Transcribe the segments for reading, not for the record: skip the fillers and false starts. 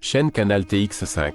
Chaîne Canal TX5.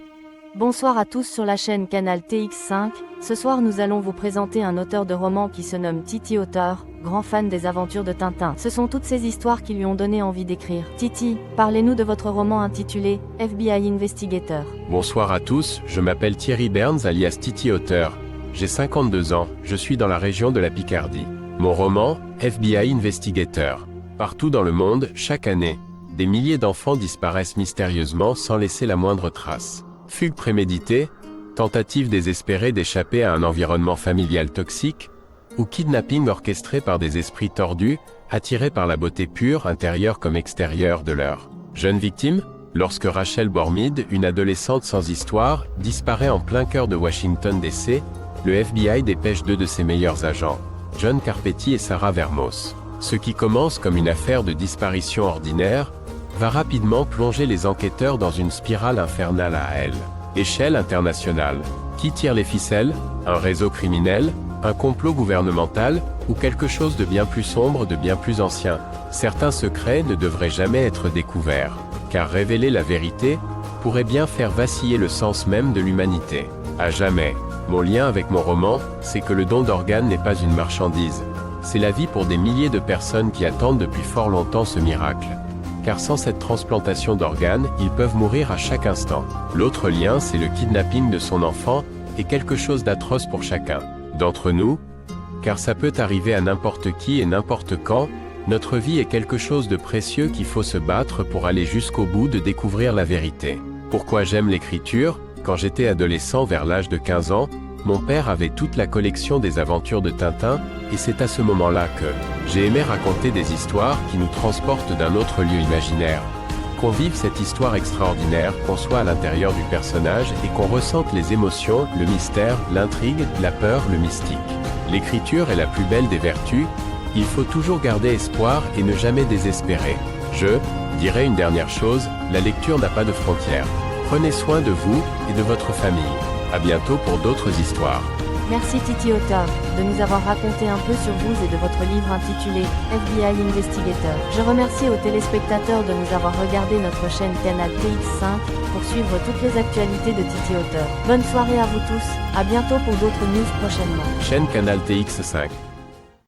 Bonsoir à tous sur la chaîne Canal TX5. Ce soir nous allons vous présenter un auteur de roman qui se nomme Titi Auteur, grand fan des aventures de Tintin. Ce sont toutes ces histoires qui lui ont donné envie d'écrire. Titi, parlez-nous de votre roman intitulé FBI Investigator. Bonsoir à tous, je m'appelle Thierry Berns alias Titi Auteur. J'ai 52 ans, je suis dans la région de la Picardie. Mon roman, FBI Investigator. Partout dans le monde, chaque année, des milliers d'enfants disparaissent mystérieusement sans laisser la moindre trace. Fugue préméditée, tentative désespérée d'échapper à un environnement familial toxique, ou kidnapping orchestré par des esprits tordus, attirés par la beauté pure, intérieure comme extérieure de leur jeune victime. Lorsque Rachel Bormid, une adolescente sans histoire, disparaît en plein cœur de Washington DC, le FBI dépêche deux de ses meilleurs agents, John Carpetti et Sarah Vermos. Ce qui commence comme une affaire de disparition ordinaire, va rapidement plonger les enquêteurs dans une spirale infernale à échelle internationale. Qui tire les ficelles? Un réseau criminel? Un complot gouvernemental? Ou quelque chose de bien plus sombre, de bien plus ancien? Certains secrets ne devraient jamais être découverts, car révéler la vérité pourrait bien faire vaciller le sens même de l'humanité. À jamais. Mon lien avec mon roman, c'est que le don d'organes n'est pas une marchandise. C'est la vie pour des milliers de personnes qui attendent depuis fort longtemps ce miracle. Car sans cette transplantation d'organes, ils peuvent mourir à chaque instant. L'autre lien, c'est le kidnapping de son enfant, et quelque chose d'atroce pour chacun d'entre nous, car ça peut arriver à n'importe qui et n'importe quand. Notre vie est quelque chose de précieux qu'il faut se battre pour aller jusqu'au bout de découvrir la vérité. Pourquoi j'aime l'écriture? Quand j'étais adolescent vers l'âge de 15 ans, mon père avait toute la collection des aventures de Tintin, et c'est à ce moment-là que j'ai aimé raconter des histoires qui nous transportent d'un autre lieu imaginaire. Qu'on vive cette histoire extraordinaire, qu'on soit à l'intérieur du personnage et qu'on ressente les émotions, le mystère, l'intrigue, la peur, le mystique. L'écriture est la plus belle des vertus, il faut toujours garder espoir et ne jamais désespérer. Je dirais une dernière chose, la lecture n'a pas de frontières. Prenez soin de vous et de votre famille. À bientôt pour d'autres histoires. Merci Titi Auteur, de nous avoir raconté un peu sur vous et de votre livre intitulé FBI Investigator. Je remercie aux téléspectateurs de nous avoir regardé notre chaîne Canal TX5 pour suivre toutes les actualités de Titi Auteur. Bonne soirée à vous tous, à bientôt pour d'autres news prochainement. Chaîne Canal TX5.